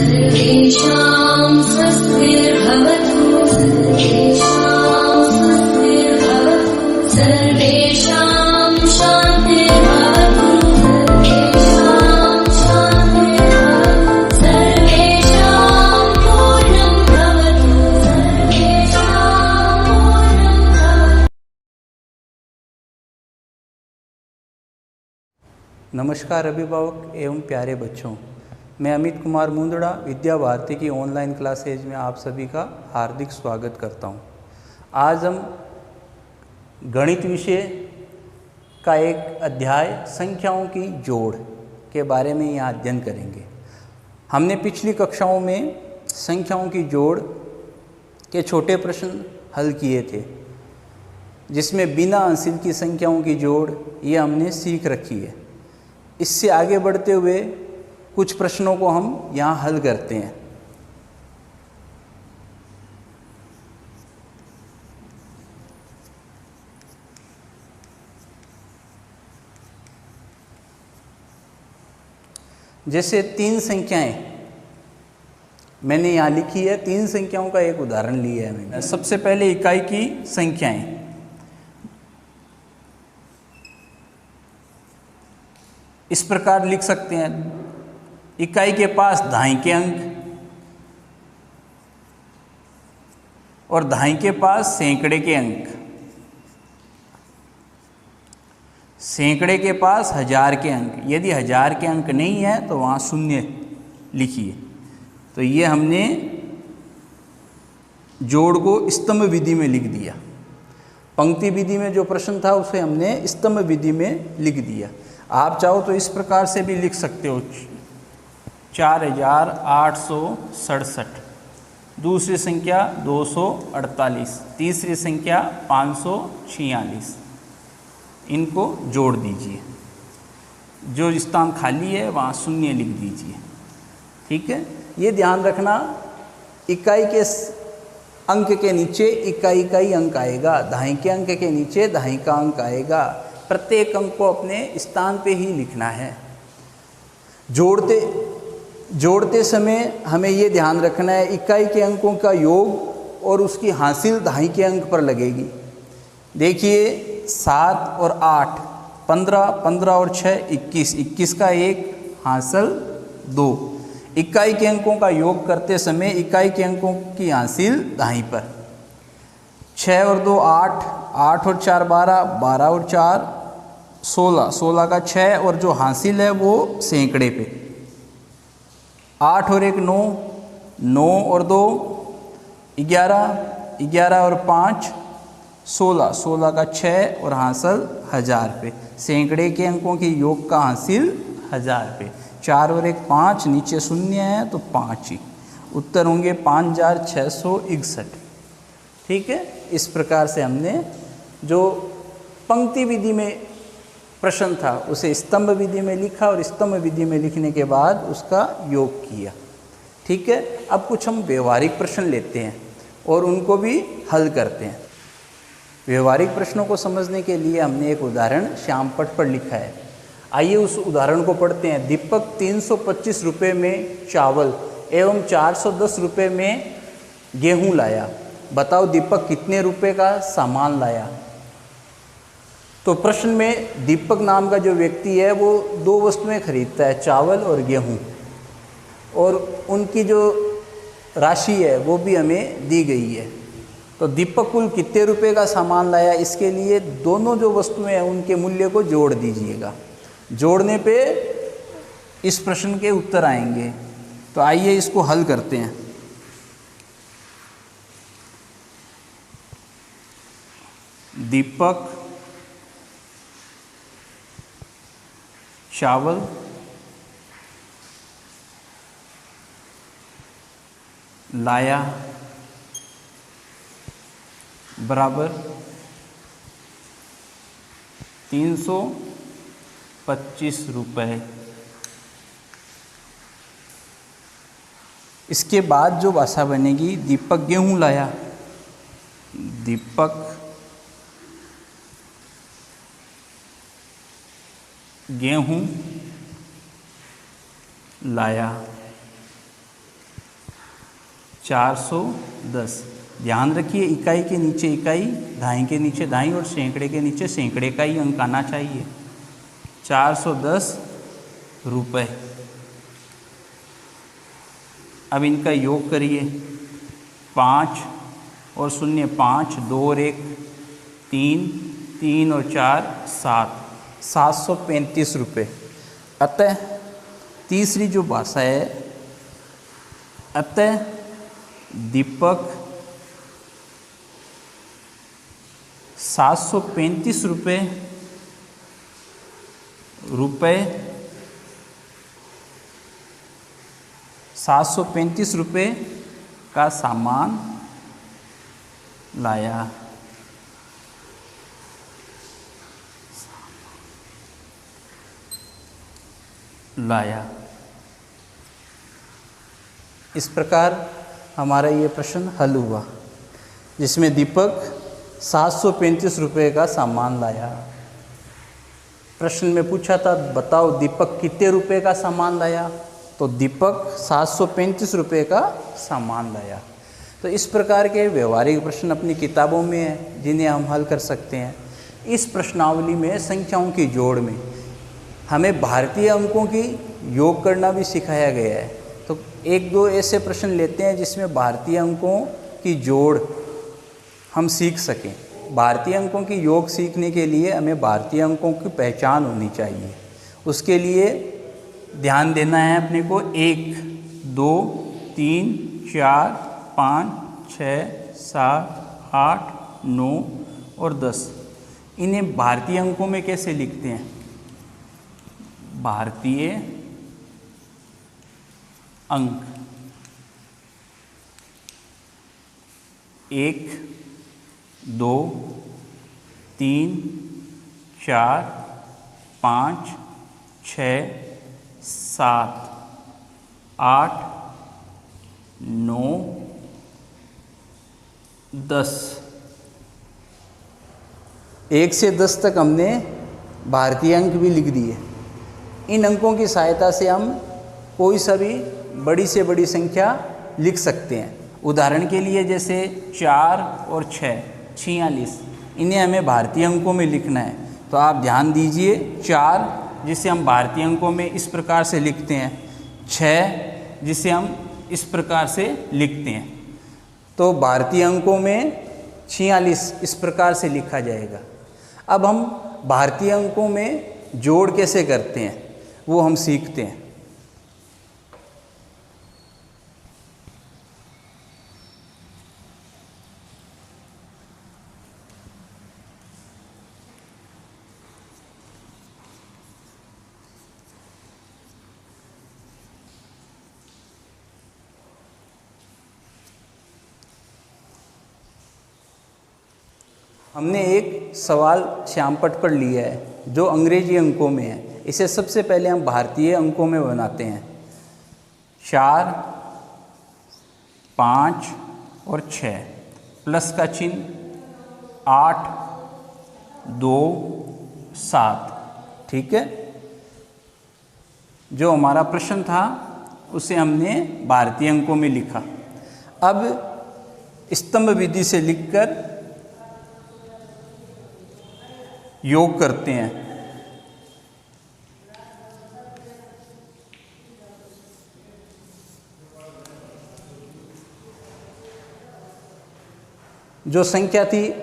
सर्वेषां स्वस्तिर्भवतु सर्वेषां शान्तिर्भवतु सर्वेषां पूर्णं भवतु नमस्कार अभिभावक एवं प्यारे बच्चों, मैं अमित कुमार मुंदड़ा विद्या भारती की ऑनलाइन क्लासेज में आप सभी का हार्दिक स्वागत करता हूं। आज हम गणित विषय का एक अध्याय संख्याओं की जोड़ के बारे में यहाँ अध्ययन करेंगे। हमने पिछली कक्षाओं में संख्याओं की जोड़ के छोटे प्रश्न हल किए थे, जिसमें बिना अंशिल की संख्याओं की जोड़ ये हमने सीख रखी है। इससे आगे बढ़ते हुए कुछ प्रश्नों को हम यहाँ हल करते हैं। जैसे तीन संख्याएं मैंने यहाँ लिखी है, तीन संख्याओं का एक उदाहरण लिया है मैंने। सबसे पहले इकाई की संख्याएं। इस प्रकार लिख सकते हैं, इकाई के पास दहाई के अंक और दहाई के पास सैकड़े के अंक, सैकड़े के पास हजार के अंक। यदि हजार के अंक नहीं है तो वहाँ शून्य लिखिए। तो ये हमने जोड़ को स्तंभ विधि में लिख दिया। पंक्ति विधि में जो प्रश्न था उसे हमने स्तंभ विधि में लिख दिया। आप चाहो तो इस प्रकार से भी लिख सकते हो, 4867, दूसरी संख्या 248, तीसरी संख्या 546। इनको जोड़ दीजिए। जो स्थान खाली है वहाँ शून्य लिख दीजिए। ठीक है, ये ध्यान रखना, इकाई के अंक के नीचे इकाई का ही अंक आएगा, दहाई के अंक के नीचे दहाई का अंक आएगा। प्रत्येक अंक को अपने स्थान पे ही लिखना है। जोड़ते समय हमें ये ध्यान रखना है, इकाई के अंकों का योग और उसकी हासिल दहाई के अंक पर लगेगी। देखिए 7 और 8, 15, 15 और 6, 21, 21 का एक हासिल 2। इकाई के अंकों का योग करते समय इकाई के अंकों की हासिल दहाई पर। 6 और 2 8, 8 और 4 12, 12 और 4 16, 16 का 6 और जो हासिल है वो सैकड़े पे। 8 और 1 9, 9 और 2 11, 11 और 5 16, 16 का 6 और हासिल 1000 पे। सैकड़े के अंकों के योग का हासिल 1000 पे। 4 और 1 5, नीचे शून्य है तो 5 ही उत्तर होंगे, 5661। ठीक है, इस प्रकार से हमने जो पंक्ति विधि में प्रश्न था उसे स्तंभ विधि में लिखा और स्तंभ विधि में लिखने के बाद उसका योग किया। ठीक है, अब कुछ हम व्यवहारिक प्रश्न लेते हैं और उनको भी हल करते हैं। व्यवहारिक प्रश्नों को समझने के लिए हमने एक उदाहरण श्यामपट पर लिखा है। आइए उस उदाहरण को पढ़ते हैं। दीपक 325 रुपये में चावल एवं 410 रुपये में गेहूँ लाया। बताओ दीपक कितने रुपए का सामान लाया। तो प्रश्न में दीपक नाम का जो व्यक्ति है वो दो वस्तुएं खरीदता है, चावल और गेहूं, और उनकी जो राशि है वो भी हमें दी गई है। तो दीपक कुल कितने रुपए का सामान लाया, इसके लिए दोनों जो वस्तुएं हैं उनके मूल्य को जोड़ दीजिएगा। जोड़ने पे इस प्रश्न के उत्तर आएंगे। तो आइए इसको हल करते हैं। दीपक चावल लाया बराबर 325 रुपये। इसके बाद जो भाषा बनेगी, दीपक गेहूं लाया, दीपक गेहूं लाया। 410। ध्यान रखिए इकाई के नीचे इकाई, दहाई के नीचे दहाई और सैकड़े के नीचे सैकड़े का ही अंक आना चाहिए। 410 रुपये। अब इनका योग करिए। 5 और 0 5, 2 और 1 3, 3 और 4 7, 735 रुपये। अतः तीसरी जो भाषा है, अतः दीपक 735 रुपये 735 रुपये का सामान लाया। इस प्रकार हमारा ये प्रश्न हल हुआ, जिसमें दीपक 735 रुपये का सामान लाया। प्रश्न में पूछा था बताओ दीपक कितने रुपए का सामान लाया, तो दीपक 735 रुपये का सामान लाया। तो इस प्रकार के व्यवहारिक प्रश्न अपनी किताबों में हैं जिन्हें हम हल कर सकते हैं। इस प्रश्नावली में संख्याओं की जोड़ में हमें भारतीय अंकों की योग करना भी सिखाया गया है। तो एक दो ऐसे प्रश्न लेते हैं जिसमें भारतीय अंकों की जोड़ हम सीख सकें। भारतीय अंकों की योग सीखने के लिए हमें भारतीय अंकों की पहचान होनी चाहिए। उसके लिए ध्यान देना है अपने को 1 2 3 4 5 6 7 8 9 और 10। इन्हें भारतीय अंकों में कैसे लिखते हैं? भारतीय अंक 1 2 3 4 5 6 7 8 9 10। 1 से 10 तक हमने भारतीय अंक भी लिख दिए। इन अंकों की सहायता से हम कोई सा भी बड़ी से बड़ी संख्या लिख सकते हैं। उदाहरण के लिए जैसे 4 और 6 46, इन्हें हमें भारतीय अंकों में लिखना है। तो आप ध्यान दीजिए 4 जिसे हम भारतीय अंकों में इस प्रकार से लिखते हैं, 6 जिसे हम इस प्रकार से लिखते हैं। तो भारतीय अंकों में 46 इस प्रकार से लिखा जाएगा। अब हम भारतीय अंकों में जोड़ कैसे करते हैं वो हम सीखते हैं। हमने एक सवाल श्यामपट पर लिया है जो अंग्रेजी अंकों में है। इसे सबसे पहले हम भारतीय अंकों में बनाते हैं। 4 5 और 6 प्लस का चिन्ह 8 2 7। ठीक है, जो हमारा प्रश्न था उसे हमने भारतीय अंकों में लिखा। अब स्तंभ विधि से लिखकर योग करते हैं। जो संख्या थी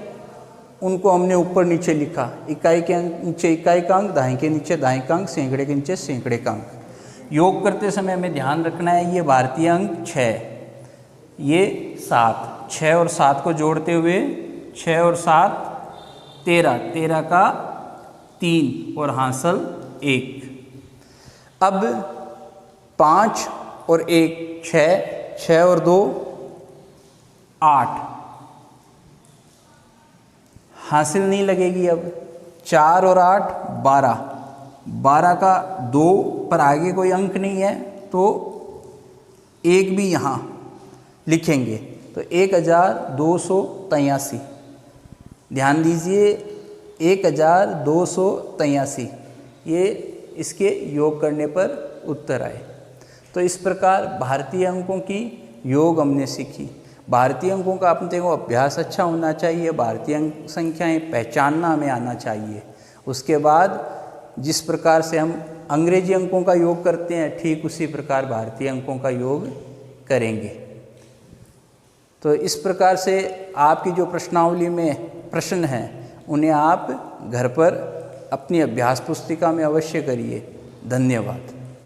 उनको हमने ऊपर नीचे लिखा। इकाई के नीचे इकाई का अंक, दहाई के नीचे दहाई का अंक, सैकड़े के नीचे सैकड़े का अंक। योग करते समय हमें ध्यान रखना है ये भारतीय अंक 6, ये 7, 6 और 7 को जोड़ते हुए 6 और 7 13, 13 का 3 और हासिल 1। अब 5 और 1 6, 6 और 2 8, हासिल नहीं लगेगी। अब 4 और 8 12, 12 का 2 पर आगे कोई अंक नहीं है तो 1 भी यहाँ लिखेंगे तो 1283। ध्यान दीजिए 1283 ये इसके योग करने पर उत्तर आए। तो इस प्रकार भारतीय अंकों की योग हमने सीखी। भारतीय अंकों का अपने को अभ्यास अच्छा होना चाहिए, भारतीय अंक संख्याएं पहचानना हमें आना चाहिए। उसके बाद जिस प्रकार से हम अंग्रेजी अंकों का योग करते हैं ठीक उसी प्रकार भारतीय अंकों का योग करेंगे। तो इस प्रकार से आपकी जो प्रश्नावली में प्रश्न हैं उन्हें आप घर पर अपनी अभ्यास पुस्तिका में अवश्य करिए। धन्यवाद।